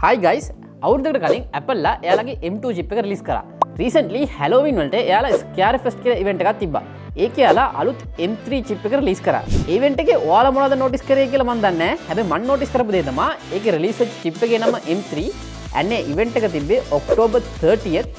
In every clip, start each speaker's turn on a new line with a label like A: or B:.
A: Hi guys, අවුරුද්දකට කලින් Apple ලා එයාලගේ M2 chip එක රිලීස් කරා. Recently Halloween වලට එයාලා Scare Fest කියලා event එකක් තිබ්බා. ඒකේ එයාලා අලුත් M3 chip එක රිලීස් කරා. event එකේ ඔයාලා මොනවද notice කරේ කියලා මම දන්නේ නැහැ. හැබැයි මම notice කරපු දේ තමයි ඒකේ රිලීස් වෙච්ච chip එකේ නම M3 and event එක තිබ්බේ October 30th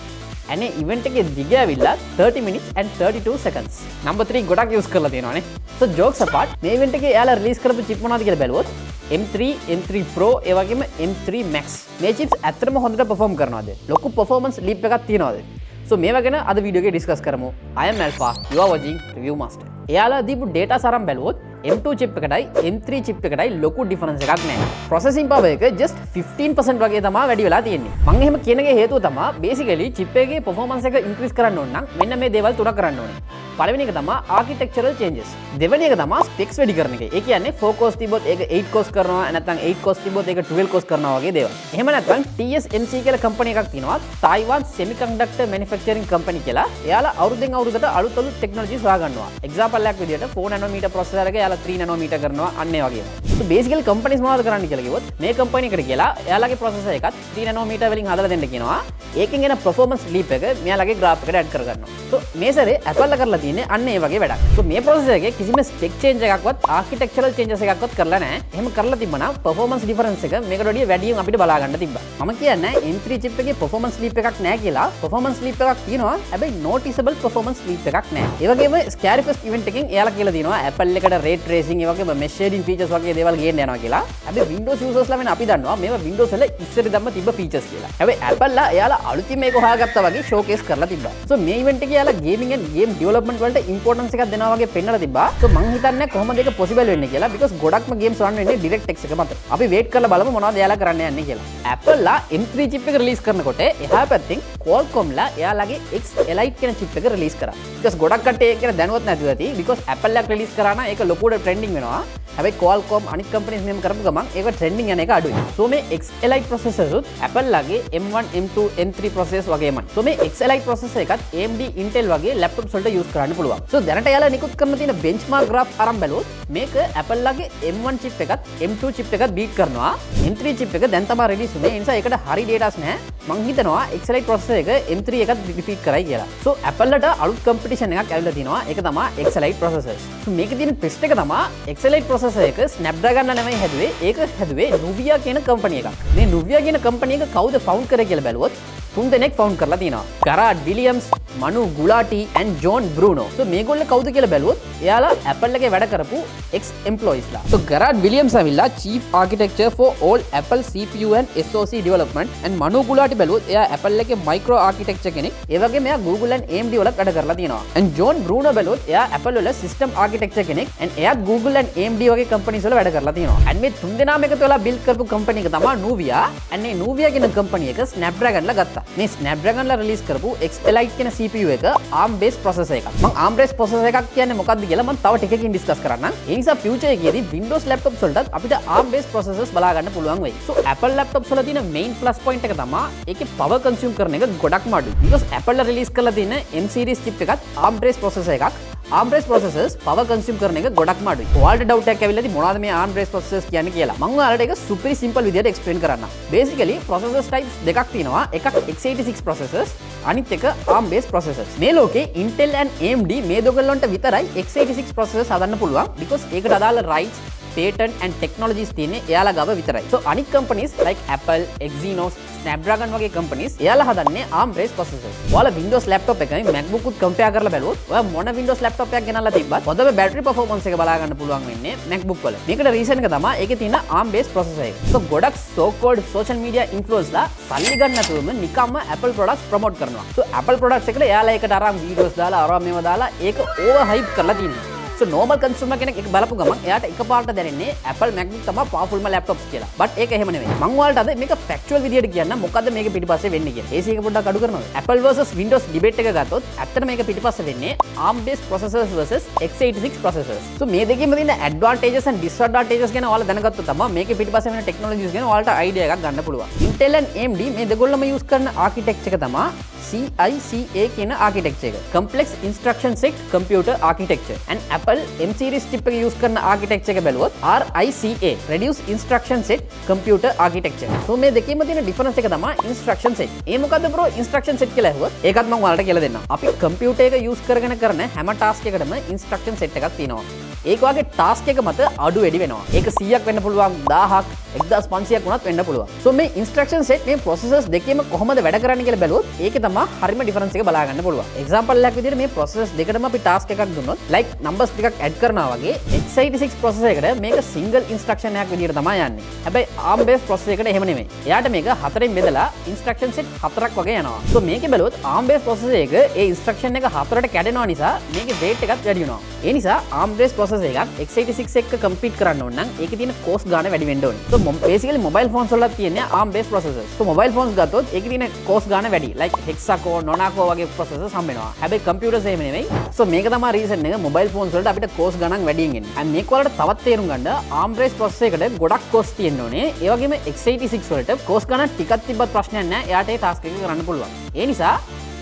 A: and event එකේ දිග ඇවිල්ලා 30 minutes and 32 seconds. number 3 ගොඩක් use කරලා තියෙනවානේ. So jokes apart මේ event එකේ එයාලා රිලීස් කරපු chip මොනවද කියලා බැලුවොත් M3, M3 Pro ඒ වගේම M3 Max මේ chips ඇත්තටම හොඳට perform කරනවාද? ලොකු performance leap එකක් තියනවාද? So මේවා ගැන අද වීඩියෝ එකේ discuss කරමු. I am Alpha, you are watching Review Master. එයාලා දීපු data සරම් බැලුවොත් M2 chip එකටයි M3 chip එකටයි ලොකු difference එකක් නැහැ. processing power එක just 15% වගේ තමයි වැඩි වෙලා තියෙන්නේ. මම එහෙම කියන එකේ හේතුව තමයි basically chip එකේ performance එක increase කරන්න ඕන නම් මෙන්න මේ දේවල් තුනක් කරන්න ඕනේ. පළවෙනි එක තමයි architectural changes. දෙවෙනි එක තමයි specs වැඩි කරන එක. ඒ කියන්නේ 4 cores තිබ්බොත් ඒක 8 cores කරනවා නැත්නම් 8 cores තිබ්බොත් ඒක 12 cores කරනවා වගේ දේවල්. එහෙම නැත්නම් TSMC කියලා company එකක් තියෙනවා. Taiwan Semiconductor Manufacturing Company කියලා. එයාලා අවුරුද්දෙන් අවුරුද්දට අලුත් technologies හොයාගන්නවා. example එකක් විදියට 4 nanometer processor එක එයාලා 3 nanometer කරනවා අන්න ඒ වගේ. So basically companies මොනවද කරන්නේ කියලා කිව්වොත් මේ company එකට කියලා එයාලගේ processor එකත් 3 nanometer වලින් හදලා දෙන්න කියනවා. ඒකෙන් එන performance leap එක මෙයාලගේ graph එකට add කරගන්නවා. So මේ සැරේ Apple කරලා තියෙන්නේ අන්න ඒ වගේ වැඩක්. So මේ processor එකේ කිසිම spec change එකක්වත් architectural changes එකක්වත් කරලා නැහැ. එහෙම කරලා තිබ්බනම් performance difference එක මේකට වඩා වැඩියෙන් අපිට බලා ගන්න තිබ්බා. මම කියන්නේ M3 chip එකේ performance leap එකක් නැහැ කියලා. performance leap එකක් තියෙනවා. හැබැයි noticeable performance leap එකක් නැහැ. ඒ වගේම Scare Fest event එකෙන් එයාලා කියලා දිනවා Apple එකට ray tracing ඒ වගේම mesh shading features වගේ දේවල් ගේන්න යනවා කියලා. හැබැයි Windows users ලා වෙන අපි දන්නවා මේවා Windows වල ඉස්සර දැම්ම තිබ්බ features කියලා. හැබැයි Apple ලා එයාලා අලුතින් මේක හොයාගත්තා වගේ showcase කරලා තිබ්බා. So මේ event එකේ එයාලා gaming and game development වලට importance එකක් දෙනවා වගේ පෙන්නලා තිබ්බා. So මං හිතන්නේ කොහොමද ඒක possible වෙන්නේ කියලා because ගොඩක්ම games run වෙන්නේ DirectX එක මත. අපි wait කරලා බලමු මොනවද එයාලා කරන්න යන්නේ කියලා. Apple ලා M3 chip එක release කරනකොට එහා පැත්තෙන් Qualcomm ලා එයාලගේ x86 කියන chip එක release කරා. because ගොඩක් කට්ටිය ඒක ගැන දැනුවත් නැතුව ඇති because Apple එකක් release කරා නම් ඒක ලොකුවට trending වෙනවා. හැබැයි Qualcomm අනිත් companies මෙහෙම කරපු ගමන් ඒක trending යන එක අඩුයි. So මේ x86 processors උත් Apple ලාගේ M1, M2, M3 processors වගේමයි. So මේ x86 processor එකත් AMD Intel වගේ laptops වලට use කරන්න පුළුවන්. So දැනට යාලා නිකුත් කරන තියෙන benchmark graph අරන් බැලුවොත් මේක Apple ලාගේ M1 chip එකත් M2 chip එකත් beat කරනවා. M3 chip එක දැන් තමයි release වුනේ. ඒ නිසා ඒකට හරි datas නැහැ. මං හිතනවා x86 processor එක M3 එකත් defeat කරයි කියලා. So Apple ලට අලුත් competition එකක් ඇවිල්ලා තිනවා. ඒක තමයි x86 processors. So මේකේ තියෙන twist එක තමයි x86 processor එක Snapdragon ලා නෙමෙයි හැදුවේ. ඒක හැදුවේ Nuvia කියන company එකක්. මේ Nuvia කියන company එක කවුද found කරේ කියලා බැලුවොත් තුන් දෙනෙක් ෆවුන්ඩ් කරලා තියෙනවා. Garrett Williams, Manu Gulati and John Bruno. So මේගොල්ලෝ කවුද කියලා බැලුවොත් එයාලා Apple එකේ වැඩ කරපු ex employees ලා. So Garrett Williams ඇවිල්ලා Chief Architecture for all Apple CPU and SoC development and Manu Gulati බැලුවොත් එයා Apple එකේ micro architecture කෙනෙක්. ඒ වගේම එයා Google and AMD වල වැඩ කරලා තියෙනවා. And John Bruno බැලුවොත් එයා Apple වල system architecture කෙනෙක් and එයාත් Google and AMD වගේ companies වල වැඩ කරලා තියෙනවා. and මේ තුන් දෙනාම එකතු වෙලා build කරපු company එක තමයි Nuvia. and මේ Nuvia කියන company එක Snapdragon ලා ගත්තා. මේ Snapdragon ලා රිලීස් කරපු x86 කියන CPU එක ARM based processor එකක්. මම ARM based processor එකක් කියන්නේ මොකක්ද කියලා මම තව ටිකකින් ඩිස්කස් කරන්නම්. ඒ නිසා future එකේදී Windows laptops වලටත් අපිට ARM based processors බලා ගන්න පුළුවන් වෙයි. So Apple laptops වල තියෙන main plus point එක තමයි ඒකේ power consume කරන එක ගොඩක්ම අඩුයි. because Apple ලා රිලීස් කරලා තියෙන M series chip එකත් ARM based processor එකක්. ARM based processors power consume කරන එක ගොඩක්ම අඩුයි. ඔයාලට doubt එකක් ඇවිල්ලාද මොනවද මේ ARM based processors කියන්නේ කියලා. මම ඔයාලට ඒක super simple විදියට explain කරන්නම්. basically processors types දෙකක් තියෙනවා. එකක් x86 processors අනිත් එක ARM based processors. මේ ලෝකේ Intel and AMD මේ දෙගොල්ලන්ට විතරයි x86 processors හදන්න පුළුවන් because ඒකට අදාළ rights patent and technologies තියෙන්නේ එයාලා ගාව විතරයි. So අනිත් companies like Apple, Exynos, Snapdragon වගේ companies එයාලා හදන්නේ ARM based processors. ඔයාලා Windows laptop එකයි MacBook උත් compare කරලා බැලුවොත් ඔයා මොන Windows laptop එකක් ගෙනල්ලා තිබ්බත් හොඳම battery performance එක බලා ගන්න පුළුවන් වෙන්නේ MacBook වල. මේකට reason එක තමයි ඒකේ තියෙන ARM based processor එක. So ගොඩක් so called social media influencers ලා සල්ලි ගන්න නැතුවම නිකම්ම Apple products promote කරනවා. So Apple products එකට එයාලා ඒකට අරන් videos දාලා අරන් මේවා දාලා ඒක over hype කරලා තියෙනවා. So normal consumer කෙනෙක් එක බලපු ගමන් එයාට එකපාරට දැනෙන්නේ Apple MacBook තමයි powerfulම laptops කියලා. but ඒක එහෙම නෙවෙයි. මම ඔයාලට අද මේක factual විදියට කියන්න මොකද්ද මේක පිටිපස්සේ වෙන්නේ කියලා. AC එක පොඩ්ඩක් අඩු කරනවා. Apple versus Windows debate එක ගත්තොත් ඇත්තට මේක පිටිපස්සේ වෙන්නේ ARM based processors versus x86 processors. So මේ දෙකේම තියෙන advantages and disadvantages ගැන ඔයාලා දැනගත්තොත් තමයි මේකේ පිටිපස්සේ වෙන technologies ගැන ඔයාලට idea එකක් ගන්න පුළුවන්. Intel and AMD මේ දෙගොල්ලම use කරන architecture එක තමයි CICA කියන architecture එක. Complex Instruction Set Computer Architecture and Apple Apple M series chip එක use කරන architecture එක බැලුවොත් RICA reduce instruction set computer architecture. So මේ දෙකේම තියෙන difference එක තමයි instruction set. ඒ මොකද්ද bro instruction set කියලා ඇහුවොත් ඒකත් මම ඔයාලට කියලා දෙන්නම්. අපි computer එක use කරගෙන කරන හැම task එකකටම instruction set එකක් තියෙනවා. ඒක වගේ task එක මත අඩු වැඩි වෙනවා. ඒක 100ක් වෙන්න පුළුවන් 1000ක් 1500ක් වුණත් වෙන්න පුළුවන්. So මේ instruction set මේ processors දෙකේම කොහොමද වැඩ කරන්නේ කියලා බැලුවොත් ඒකේ තමයි හරිම difference එක බලා ගන්න පුළුවන්. example එකක් විදිහට මේ processors දෙකටම අපි task එකක් දුන්නොත් like numbers ටිකක් add කරනවා වගේ x86 processor එකට මේක single instruction එකක් විදිහට තමයි යන්නේ. හැබැයි ARM based processor එකට එහෙම නෙමෙයි. එයාට මේක හතරෙන් බෙදලා instruction set හතරක් වගේ යනවා. So මේකේ බැලුවොත් ARM based processor එක ඒ instruction එක හතරට කැඩෙනවා නිසා මේකේ weight එකත් වැඩි වෙනවා. ඒ නිසා ARM based processor එකක් x86 එක්ක compete කරන්න ඕන නම් ඒකේ තියෙන cost ගාණ වැඩි වෙන්න ඕනේ. So basically mobile phones වල තියෙන්නේ ARM based processors. So mobile phones ගත්තොත් ඒකේ තියෙන cost ගාණ වැඩි. like hexacore, nonacore වගේ processors හම්බ වෙනවා. හැබැයි computers එහෙම නෙමෙයි. So මේක තමයි reason එක mobile phones වලට අපිට cost ගණන් වැඩියෙන් එන්නේ. and මේක වලට තවත් තේරුම් ගන්න ARM based processor එකට ගොඩක් cost තියෙන්න ඕනේ. ඒ වගේම x86 වලට cost ගණන් ටිකක් තිබ්බත් ප්‍රශ්නයක් නැහැ. එයාට ඒ task එක කරන්න පුළුවන්. ඒ නිසා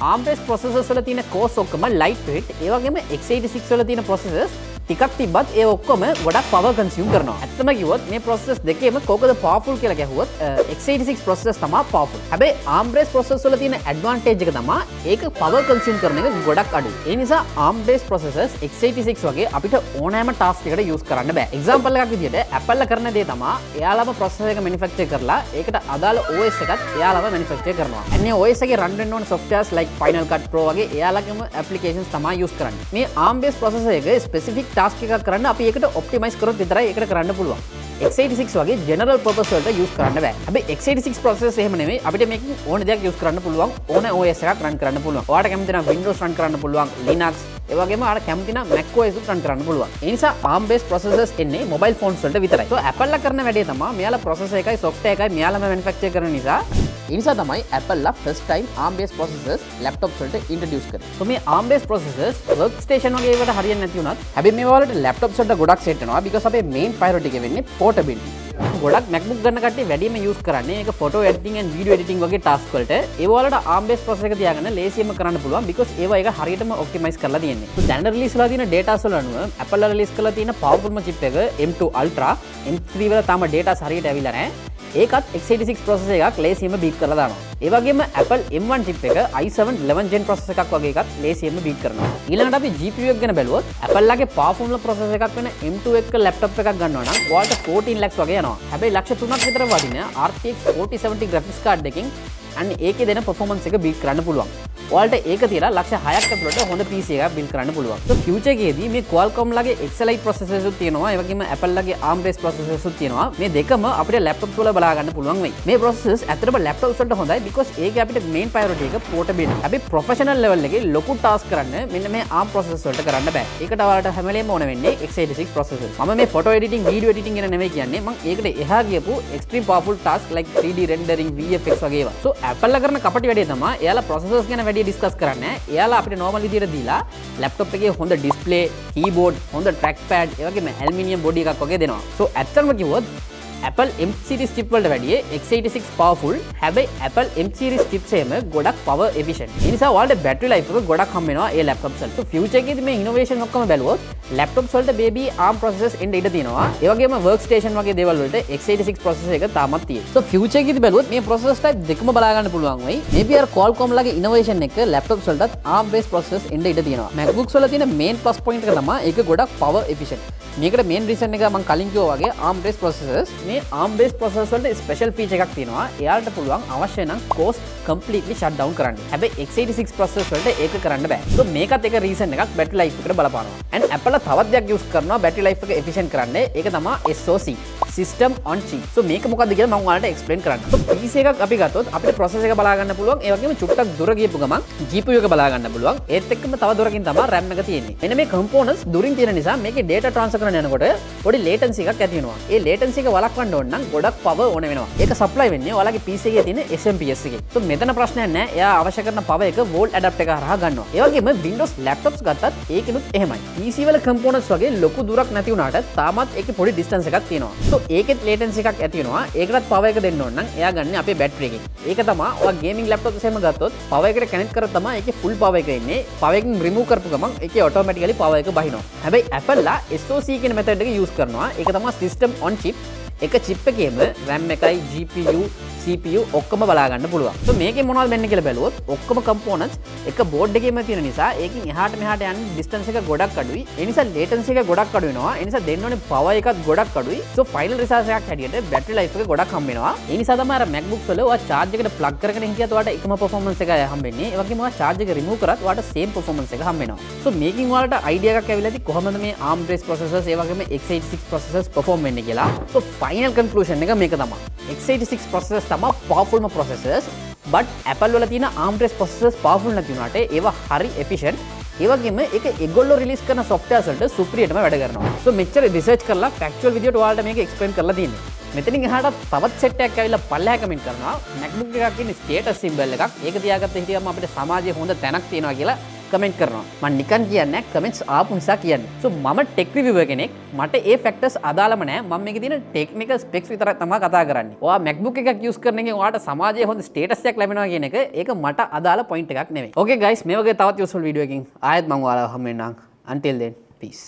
A: ARM based processors වල තියෙන cost ඔක්කොම light weight. ඒ වගේම x86 වල තියෙන processors ටිකක් තිබ්බත් ඒ ඔක්කොම ගොඩක් power consume කරනවා. ඇත්තම කිව්වොත් මේ processors දෙකේම කෝකද powerful කියලා ගැහුවොත් x86 processors තමයි powerful. හැබැයි ARM based processors වල තියෙන advantage එක තමයි ඒක power consume කරන එක ගොඩක් අඩුයි. ඒ නිසා ARM based processors x86 වගේ අපිට ඕනෑම task එකකට use කරන්න බෑ. example එකක් විදිහට Apple කරන දේ තමයි එයාලම processor එක manufacture කරලා ඒකට අදාළ OS එකත් එයාලම manufacture කරනවා. and මේ OS එකේ run වෙන්න ඕන softwares like Final Cut Pro වගේ එයාලගේම applications තමයි use කරන්නේ. මේ ARM based processor එක specific task එකක් කරන්න අපි ඒකට optimize කරොත් විතරයි ඒකට කරන්න පුළුවන්. x86 වගේ general purpose වලට use කරන්න බෑ. හැබැයි x86 processors එහෙම නෙමෙයි. අපිට මේකෙන් ඕන දෙයක් use කරන්න පුළුවන්. ඕන OS එකක් run කරන්න පුළුවන්. ඔයාලට කැමති නම් Windows run කරන්න පුළුවන්, Linux, ඒ වගේම ඔයාලට කැමති නම් Mac OS උත් run කරන්න පුළුවන්. ඒ නිසා ARM based processors එන්නේ mobile phones වලට විතරයි. So Apple ලා කරන වැඩේ තමයි මෙයාලා processor එකයි software එකයි මෙයාලාම manufacture කරන නිසා ඒ නිසා තමයි Apple ලා first time ARM based processors laptops වලට introduce කරේ. So මේ ARM based processors workstation වගේ ඒවට හරියන්නේ නැති වුණත් හැබැයි මේ වලට laptops වලට ගොඩක් set වෙනවා because අපේ main priority එක වෙන්නේ portability. ගොඩක් MacBook ගන්න කට්ටිය වැඩිම use කරන්නේ ඒක photo editing and video editing වගේ task වලට. ඒ වලට ARM based processor එක තියාගෙන ලේසියෙන්ම කරන්න පුළුවන් because ඒවා ඒක හරියටම optimize කරලා තියෙන්නේ. So දැන් release වෙලා තියෙන data වල අනුව Apple ලා release කරලා තියෙන powerful chip එක M2 Ultra, M3 වල තාම data හරියට ඇවිල්ලා නැහැ. ඒකත් x86 processor එකක් ලේසියෙන්ම beat කරලා දානවා. ඒ වගේම Apple M1 chip එක i7 11 gen processor එකක් වගේ එකක් ලේසියෙන්ම beat කරනවා. ඊළඟට අපි GPU එක ගැන බැලුවොත් Apple ලාගේ powerful processor එකක් වෙන M2 එක laptop එකක් ගන්නවා නම් ඔයාලට 14 lakhs වගේ යනවා. හැබැයි ලක්ෂ 3ක් විතර වදින RTX 4070 graphics card එකකින් අන්න ඒකේ දෙන performance එක beat කරන්න පුළුවන්. ඔයාලට ඒක තියලා ලක්ෂ 6ක් ඇතුළත හොඳ PC එකක් build කරන්න පුළුවන්. So future එකේදී මේ Qualcomm ලාගේ X-Lite processors උත් තියෙනවා. ඒ වගේම Apple ලාගේ ARM based processors උත් තියෙනවා. මේ දෙකම අපිට laptops වල බලා ගන්න පුළුවන් වෙයි. මේ processors ඇත්තටම laptops වලට හොඳයි because ඒකේ අපිට main priority එක portability. හැබැයි professional level එකේ ලොකු task කරන්න මෙන්න මේ ARM processors වලට කරන්න බෑ. ඒකට ඔයාලට හැම වෙලේම ඕන වෙන්නේ x86 processors. මම මේ photo editing, video editing ගැන නෙමෙයි කියන්නේ. මම ඒකට එහා ගියපු extreme powerful task like 3D rendering, VFX වගේ ඒවා. So Apple ලා කරන කපටි වැඩේ තමයි එයාලා processors ගැන වැඩි discuss කරන්නේ. එයාලා අපිට normal විදියට දීලා laptop එකේ හොඳ display, keyboard, හොඳ trackpad, ඒ වගේම aluminium body එකක් වගේ දෙනවා. So ඇත්තටම කිව්වොත් Apple M series chip වලට වැඩිය x86 powerful. හැබැයි Apple M series chips එකම ගොඩක් power efficient. ඒ නිසා ඔයාලට battery life එක ගොඩක් හම්බ වෙනවා ඒ laptops වලට. So future එකේදී මේ innovation ඔක්කොම බැලුවොත් laptops වලට baby ARM processors එන්න ඉඩ තියෙනවා. ඒ වගේම workstation වගේ දේවල් වලට x86 processor එක තාමත් තියෙනවා. So future එකේදී බැලුවොත් මේ processor type දෙකම බලා ගන්න පුළුවන් වෙයි. maybe අර Qualcomm ලාගේ innovation එක laptops වලටත් ARM based processors එන්න ඉඩ තියෙනවා. MacBooks වල තියෙන main plus point එක තමයි ඒක ගොඩක් power efficient. මේකට main reason එක මම කලින් කිව්වා වගේ ARM based processors මේ ARM based processors වලට special feature එකක් තියෙනවා. එයාලට පුළුවන් අවශ්‍ය නම් cost completely shut down කරන්න. හැබැයි x86 processors වලට ඒක කරන්න බෑ. So මේකත් එක reason එකක් battery life එකට බලපානවා. and Apple තවත් දෙයක් use කරනවා battery life එක efficient කරන්න. ඒක තමයි SoC, system on chip. So මේක මොකක්ද කියලා මම ඔයාලට explain කරන්න. So PC එකක් අපි ගත්තොත් අපිට processor එක බලා ගන්න පුළුවන්. ඒ වගේම චුට්ටක් දුර ගියපු ගමන් GPU එක බලා ගන්න පුළුවන්. ඒත් එක්කම තව දුරකින් තමයි RAM එක තියෙන්නේ. මෙන්න මේ components දුරින් තියෙන නිසා මේකේ data transfer කරන යනකොට පොඩි latency එකක් ඇති වෙනවා. ඒ latency එක වළක්වන්න ඕන නම් ගොඩක් power ඕන වෙනවා. ඒක supply වෙන්නේ ඔයාලගේ PC එකේ තියෙන SMPS එකේ. So මෙතන ප්‍රශ්නයක් නැහැ. එයා අවශ්‍ය කරන power එක volt adapter එක හරහා ගන්නවා. ඒ වගේම Windows laptops ගත්තත් ඒකිනුත් එහෙමයි. PC වල components වගේ ලොකු දුරක් නැති වුණාට තාමත් ඒකේ පොඩි distance එකක් තියෙනවා. So ඒකෙත් latency එකක් ඇති වෙනවා. ඒකටත් power එක දෙන්න ඕන නම් එයා ගන්න අපේ battery එකෙන්. ඒක තමයි ඔයා gaming laptop එකේම ගත්තොත් power එකට connect කරලා තමයි ඒකේ full power එක එන්නේ. power එකෙන් remove කරපු ගමන් ඒකේ automatically power එක බහිනවා. හැබැයි Apple ලා SoC කියන method එක use කරනවා. ඒක තමයි system on chip. එක chip එකේම RAM එකයි GPU CPU ඔක්කොම බලා ගන්න පුළුවන්. So මේකේ මොනවද වෙන්නේ කියලා බැලුවොත් ඔක්කොම components එක board එකේම තියෙන නිසා ඒකෙන් එහාට මෙහාට යන distance එක ගොඩක් අඩුයි. ඒ නිසා latency එක ගොඩක් අඩු වෙනවා. ඒ නිසා දෙන්න ඕනේ power එකත් ගොඩක් අඩුයි. So final result එකක් හැටියට battery life එක ගොඩක් හම්බ වෙනවා. ඒ නිසා තමයි අර MacBooks වල ඔයා charge එකට plug කරගෙන හිටියත් ඔයාලට එකම performance එකයි හම්බෙන්නේ. ඒ වගේම ඔයා charge එක remove කරත් ඔයාලට same performance එක හම්බ වෙනවා. So මේකෙන් ඔයාලට idea එකක් ඇවිල්ලා ඇති කොහොමද මේ ARM based processors ඒ වගේම x86 processors perform වෙන්නේ කියලා. So final conclusion එක මේක තමයි. x86 processors තමයි powerful processors, but Apple වල තියෙන ARM based processors powerful නැති වුණාට ඒවා හරි efficient. ඒ වගේම ඒක ඒගොල්ලෝ රිලීස් කරන softwares වලට superior ටම වැඩ කරනවා. So මෙච්චර research කරලා factual විදියට ඔයාලට මේක explain කරලා තියෙන්නේ. මෙතනින් එහාට තවත් set එකක් ඇවිල්ලා පල්ලෙහා කමෙන්ට් කරනවා. MacBook එකක් කියන්නේ status symbol එකක්. ඒක තියාගත්ත හිටියම අපිට සමාජයේ හොඳ තැනක් තියෙනවා කියලා කමෙන්ට් කරනවා. මම නිකන් කියන්නේ කමෙන්ට්ස් ආපු නිසා කියන්නේ. So මම ටෙක් රිවිවර් කෙනෙක්. මට ඒ ෆැක්ටර්ස් අදාළම නැහැ. මම මේකේ තියෙන ටෙක්නිකල් ස්පෙක්ස් විතරක් තමයි කතා කරන්නේ. ඔයා MacBook එකක් යූස් කරන එකෙන් ඔයාට සමාජයේ හොඳ ස්ටේටස් එකක් ලැබෙනවා කියන එක ඒක මට අදාළ පොයින්ට් එකක් නෙමෙයි. Okay guys, මේ වගේ තවත් useful වීඩියෝ එකකින් ආයෙත් මම ඔයාලව හම්බ වෙන්නම්. Until then, peace.